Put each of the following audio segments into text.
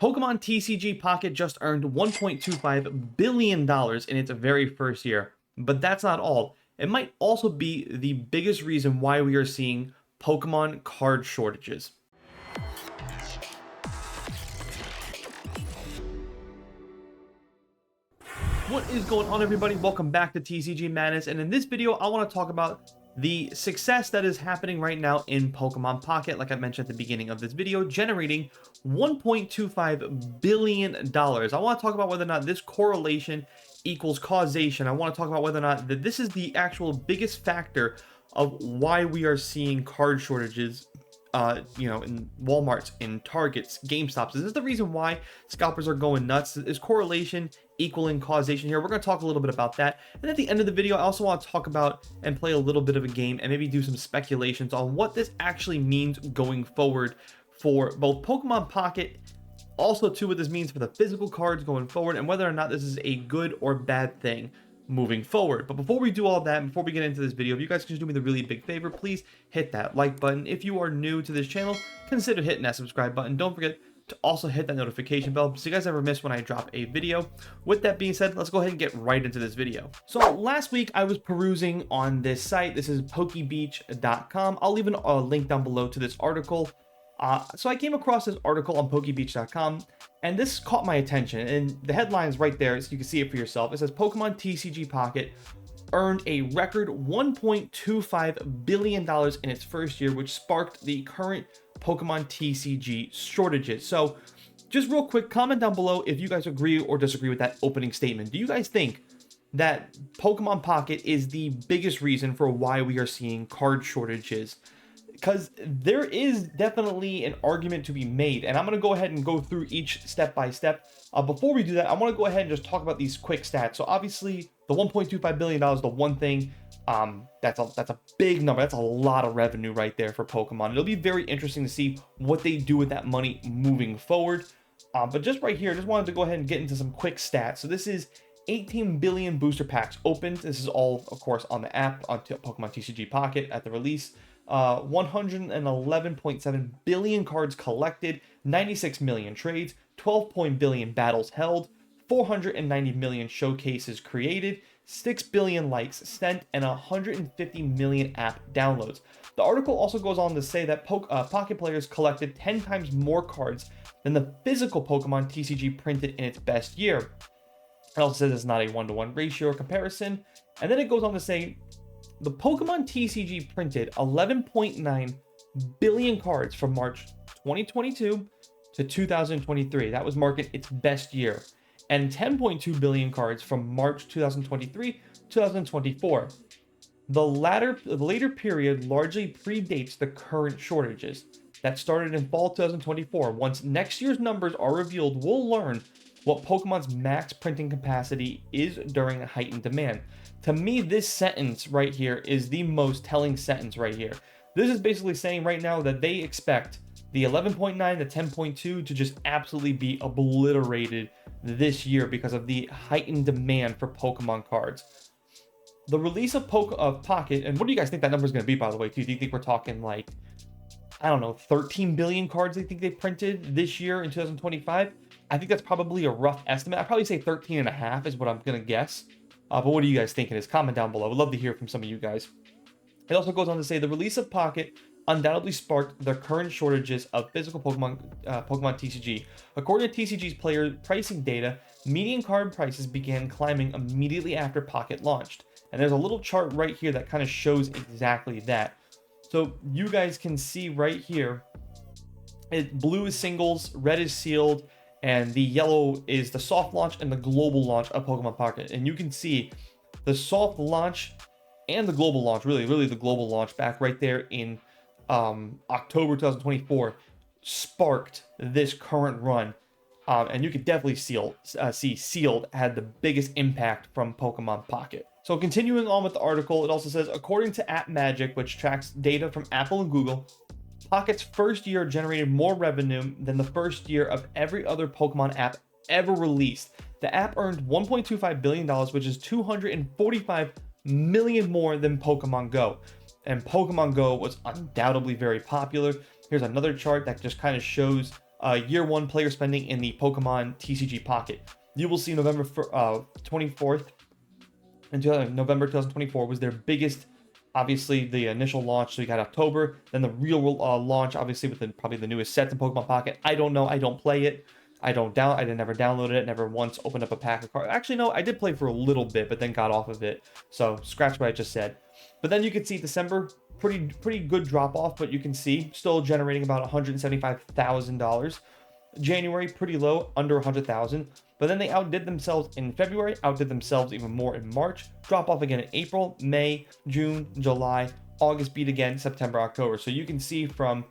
Pokemon TCG Pocket just earned $1.25 billion in its very first year. But that's not all. It might also be the biggest reason why we are seeing Pokemon card shortages. What is going on, everybody? Welcome back to TCG Madness, and in this video I want to talk about the success that is happening right now in Pokemon Pocket, like I mentioned at the beginning of this video, generating $1.25 billion. I want to talk about whether or not this correlation equals causation. I want to talk about whether or not this is the actual biggest factor of why we are seeing card shortages in Walmarts, in Targets, GameStops. Is this the reason why scalpers are going nuts? Is correlation equaling causation here? We're going to talk a little bit about that. And at the end of the video, I also want to talk about and play a little bit of a game and maybe do some speculations on what this actually means going forward for both Pokemon Pocket, also too what this means for the physical cards going forward, and whether or not this is a good or bad thing moving forward. But before we do all that, before we get into this video, if you guys can just do me the really big favor, please hit that like button. If you are new to this channel, consider hitting that subscribe button. Don't forget to also hit that notification bell so you guys never miss when I drop a video. With that being said, let's go ahead and get right into this video. So last week I was perusing on this site. This is pokebeach.com. I'll leave a link down below to this article. So I came across this article on pokebeach.com, and this caught my attention, and the headline is right there so you can see it for yourself. It says Pokemon TCG Pocket earned a record $1.25 billion in its first year, which sparked the current Pokemon TCG shortages. So just real quick, comment down below if you guys agree or disagree with that opening statement. Do you guys think that Pokemon Pocket is the biggest reason for why we are seeing card shortages? Because there is definitely an argument to be made, and I'm going to go ahead and go through each step by step. Before we do that, I want to go ahead and just talk about these quick stats. So obviously, the $1.25 billion is the one thing. That's a big number. That's a lot of revenue right there for Pokemon. It'll be very interesting to see what they do with that money moving forward. But just right here, I just wanted to go ahead and get into some quick stats. So this is 18 billion booster packs opened. This is all, of course, on the app, on Pokemon TCG Pocket at the release. 111.7 billion cards collected, 96 million trades, 12 billion battles held, 490 million showcases created, 6 billion likes sent, and 150 million app downloads. The article also goes on to say that Pocket players collected 10 times more cards than the physical Pokemon TCG printed in its best year. It also says it's not a one-to-one ratio or comparison. And then it goes on to say the Pokemon TCG printed 11.9 billion cards from March 2022 to 2023. That was marking its best year. And 10.2 billion cards from March 2023 to 2024. The later period largely predates the current shortages that started in fall 2024. Once next year's numbers are revealed, we'll learn what Pokemon's max printing capacity is during heightened demand. To me, this sentence right here is the most telling sentence right here. This is basically saying right now that they expect the 11.9, the 10.2 to just absolutely be obliterated this year because of the heightened demand for Pokemon cards. The release of Pocket, and what do you guys think that number is going to be, by the way, too? Do you think we're talking like, I don't know, 13 billion cards they think they printed this year in 2025? I think that's probably a rough estimate. I'd probably say 13 and a half is what I'm going to guess. But what are you guys thinking? Comment down below. I'd love to hear from some of you guys. It also goes on to say the release of Pocket undoubtedly sparked the current shortages of physical Pokemon TCG. According to TCG's player pricing data, median card prices began climbing immediately after Pocket launched. And there's a little chart right here that kind of shows exactly that. So you guys can see right here, blue is singles, red is sealed, and the yellow is the soft launch and the global launch of Pokemon Pocket. And you can see the soft launch and the global launch, really the global launch back right there in October 2024 sparked this current run. And you could definitely see sealed had the biggest impact from Pokemon Pocket. So continuing on with the article, it also says, according to App Magic, which tracks data from Apple and Google, Pocket's first year generated more revenue than the first year of every other Pokemon app ever released. The app earned $1.25 billion, which is 245 million more than Pokemon Go. And Pokemon Go was undoubtedly very popular. Here's another chart that just kind of shows year one player spending in the Pokemon TCG Pocket. You will see November 24th and November 2024 was their biggest. Obviously, the initial launch, so you got October, then the real launch, obviously with probably the newest sets in Pokemon Pocket. I don't know, I don't play it. I never downloaded it, never once opened up a pack of cards. Actually, no, I did play for a little bit, but then got off of it. So scratch what I just said. But then you can see December, pretty good drop off, but you can see still generating about $175,000. January, pretty low, under 100,000. But then they outdid themselves in February, outdid themselves even more in March, drop off again in April, May, June, July, August beat again, September, October. So you can see from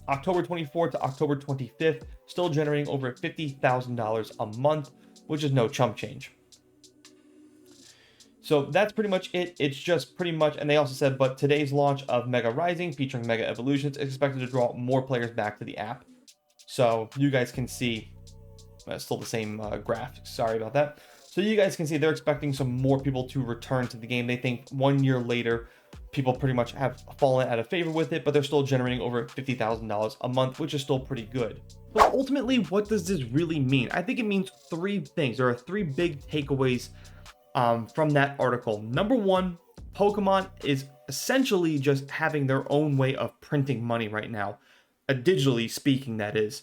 October 24th to October 25th, still generating over $50,000 a month, which is no chump change. So that's pretty much it. It's just pretty much, and they also said, but today's launch of Mega Rising featuring Mega Evolutions is expected to draw more players back to the app. So you guys can see, still the same graph, sorry about that. So you guys can see they're expecting some more people to return to the game. They think 1 year later, people pretty much have fallen out of favor with it, but they're still generating over $50,000 a month, which is still pretty good. But ultimately, what does this really mean? I think it means three things. There are three big takeaways from that article. Number one, Pokemon is essentially just having their own way of printing money right now. Digitally speaking, that is.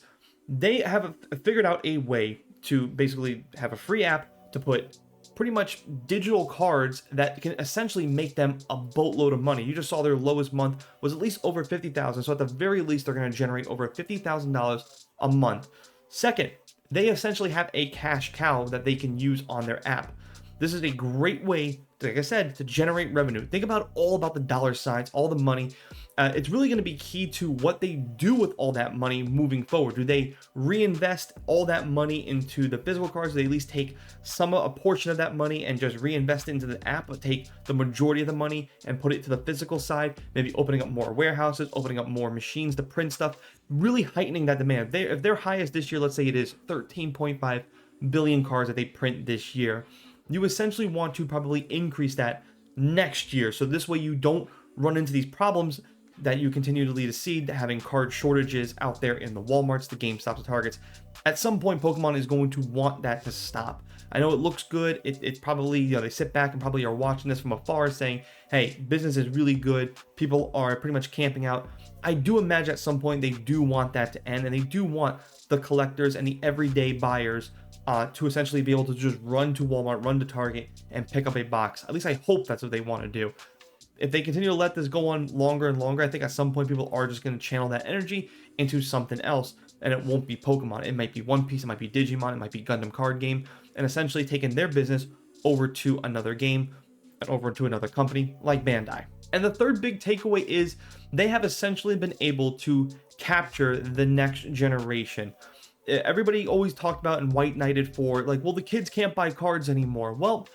They have figured out a way to basically have a free app to put pretty much digital cards that can essentially make them a boatload of money. You just saw their lowest month was at least over 50,000. So at the very least, they're going to generate over $50,000 a month. Second, they essentially have a cash cow that they can use on their app. This is a great way, like I said, to generate revenue. Think about the dollar signs, all the money. It's really going to be key to what they do with all that money moving forward. Do they reinvest all that money into the physical cards? Do they at least take a portion of that money and just reinvest it into the app, but take the majority of the money and put it to the physical side, maybe opening up more warehouses, opening up more machines to print stuff, really heightening that demand. If their highest this year, let's say it is 13.5 billion cards that they print this year, you essentially want to probably increase that next year. So this way you don't run into these problems that you continue to see, having card shortages out there in the Walmarts, the GameStops, the Targets. At some point, Pokemon is going to want that to stop. I know it looks good. It's probably, they sit back and probably are watching this from afar saying, hey, business is really good. People are pretty much camping out. I do imagine at some point they do want that to end, and they do want the collectors and the everyday buyers to essentially be able to just run to Walmart, run to Target, and pick up a box. At least I hope that's what they want to do. If they continue to let this go on longer and longer, I think at some point people are just going to channel that energy into something else, and it won't be Pokemon. It might be One Piece, it might be Digimon, it might be Gundam card game, and essentially taking their business over to another game and over to another company like Bandai. And the third big takeaway is they have essentially been able to capture the next generation. Everybody always talked about and white knighted for like, well, the kids can't buy cards anymore. Well,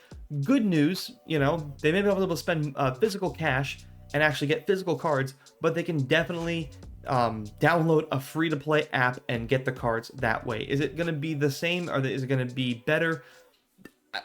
good news, they may be able to spend physical cash and actually get physical cards, but they can definitely download a free-to-play app and get the cards that way. Is it going to be the same, or is it going to be better?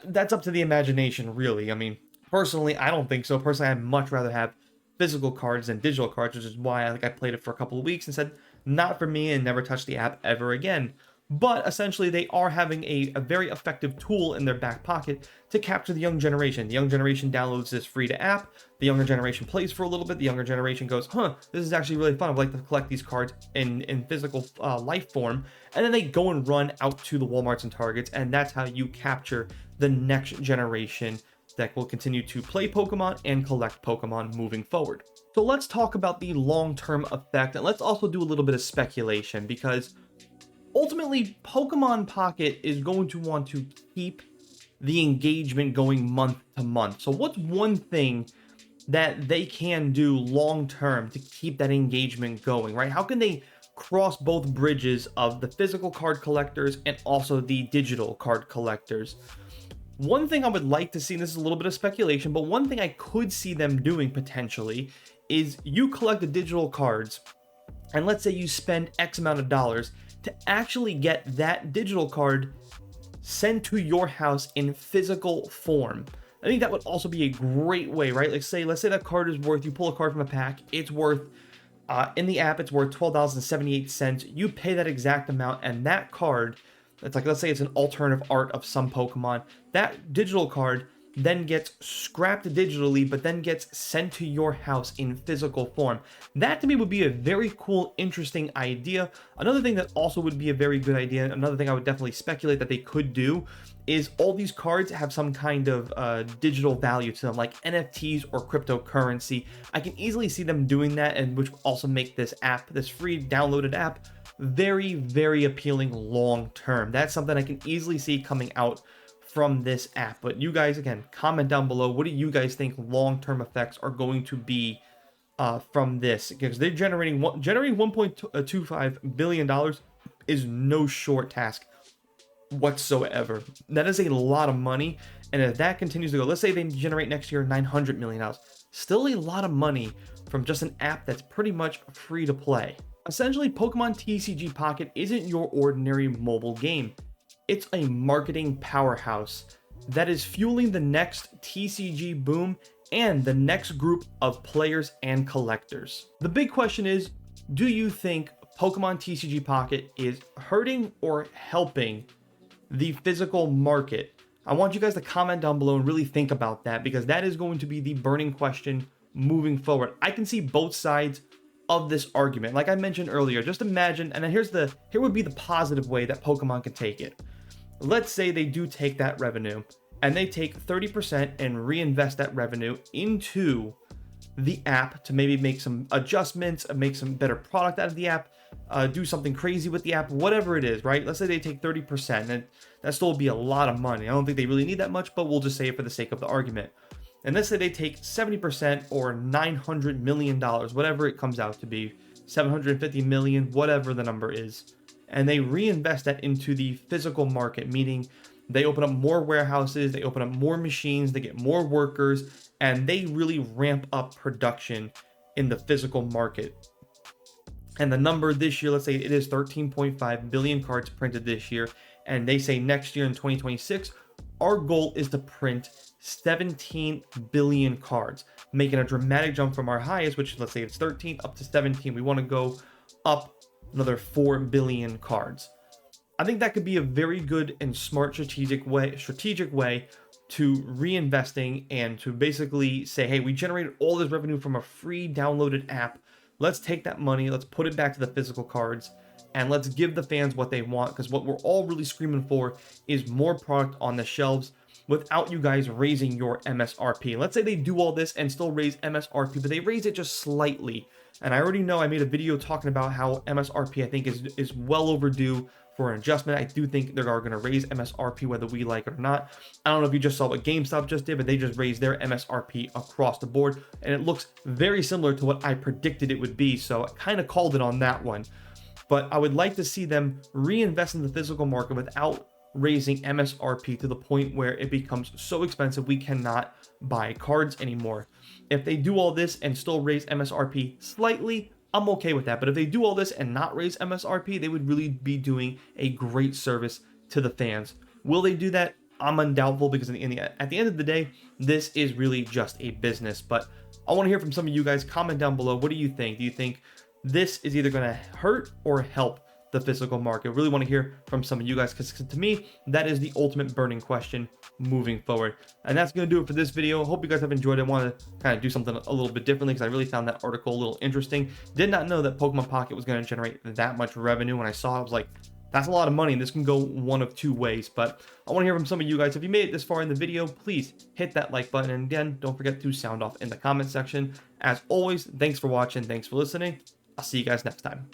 That's up to the imagination, really. I mean, personally, I don't think so. Personally, I'd much rather have physical cards than digital cards, which is why I played it for a couple of weeks and said, not for me, and never touched the app ever again. But essentially, they are having a very effective tool in their back pocket to capture the young generation. The young generation downloads this free-to app. The younger generation plays for a little bit. The younger generation goes, this is actually really fun. I'd like to collect these cards in physical life form. And then they go and run out to the Walmarts and Targets, and that's how you capture the next generation that will continue to play Pokemon and collect Pokemon moving forward. So let's talk about the long-term effect, and let's also do a little bit of speculation, because ultimately, Pokemon Pocket is going to want to keep the engagement going month to month. So what's one thing that they can do long term to keep that engagement going, right? How can they cross both bridges of the physical card collectors and also the digital card collectors? One thing I would like to see, and this is a little bit of speculation, but one thing I could see them doing potentially is you collect the digital cards, and let's say you spend X amount of dollars to actually get that digital card sent to your house in physical form. I think that would also be a great way, right? Let's say that card is worth, you pull a card from a pack, it's worth In the app, it's worth $12.78. You pay that exact amount, and that card, it's like, let's say it's an alternative art of some Pokemon, that digital card then gets scrapped digitally, but then gets sent to your house in physical form. That to me would be a very cool, interesting idea. Another thing that also would be a very good idea, another thing I would definitely speculate that they could do, is all these cards have some kind of digital value to them, like NFTs or cryptocurrency. I can easily see them doing that, and which will also make this app, this free downloaded app, very, very appealing long term. That's something I can easily see coming out from this app. But you guys, again, comment down below, what do you guys think long-term effects are going to be from this? Because they're generating $1.25 billion is no short task whatsoever. That is a lot of money, and if that continues to go, let's say they generate next year $900 million, still a lot of money from just an app that's pretty much free to play. Essentially, Pokemon TCG Pocket isn't your ordinary mobile game. It's a marketing powerhouse that is fueling the next TCG boom and the next group of players and collectors. The big question is, do you think Pokemon TCG Pocket is hurting or helping the physical market? I want you guys to comment down below and really think about that, because that is going to be the burning question moving forward. I can see both sides of this argument. Like I mentioned earlier, just imagine, and here would be the positive way that Pokemon can take it. Let's say they do take that revenue and they take 30% and reinvest that revenue into the app to maybe make some adjustments, make some better product out of the app, do something crazy with the app, whatever it is, right? Let's say they take 30%, and that still would be a lot of money. I don't think they really need that much, but we'll just say it for the sake of the argument. And let's say they take 70% or $900 million, whatever it comes out to be, 750 million, whatever the number is, and they reinvest that into the physical market, meaning they open up more warehouses, they open up more machines, they get more workers, and they really ramp up production in the physical market. And the number this year, let's say it is 13.5 billion cards printed this year, and they say next year in 2026, our goal is to print 17 billion cards, making a dramatic jump from our highest, which let's say it's 13 up to 17. We want to go up another 4 billion cards. I think that could be a very good and smart strategic way to reinvesting and to basically say, hey, we generated all this revenue from a free downloaded app. Let's take that money, let's put it back to the physical cards, and let's give the fans what they want, because what we're all really screaming for is more product on the shelves without you guys raising your MSRP. Let's say they do all this and still raise MSRP, but they raise it just slightly. And I already know I made a video talking about how MSRP I think is well overdue for an adjustment. I do think they are going to raise MSRP whether we like it or not. I don't know if you just saw what GameStop just did, but they just raised their MSRP across the board, and it looks very similar to what I predicted it would be, so I kind of called it on that one. But I would like to see them reinvest in the physical market without raising MSRP to the point where it becomes so expensive we cannot buy cards anymore. If they do all this and still raise MSRP slightly, I'm okay with that. But if they do all this and not raise MSRP, they would really be doing a great service to the fans. Will they do that? I'm undoubtful, because at the end of the day, this is really just a business. But I want to hear from some of you guys. Comment down below. What do you think? Do you think this is either going to hurt or help the physical market? Really want to hear from some of you guys, because to me, that is the ultimate burning question moving forward. And that's going to do it for this video. Hope you guys have enjoyed it. I want to kind of do something a little bit differently, because I really found that article a little interesting. Did not know that Pokemon Pocket was going to generate that much revenue. When I saw it, I was like, that's a lot of money, and this can go one of two ways. But I want to hear from some of you guys. If you made it this far in the video, please hit that like button, and again, don't forget to sound off in the comment section. As always, thanks for watching, thanks for listening. I'll see you guys next time.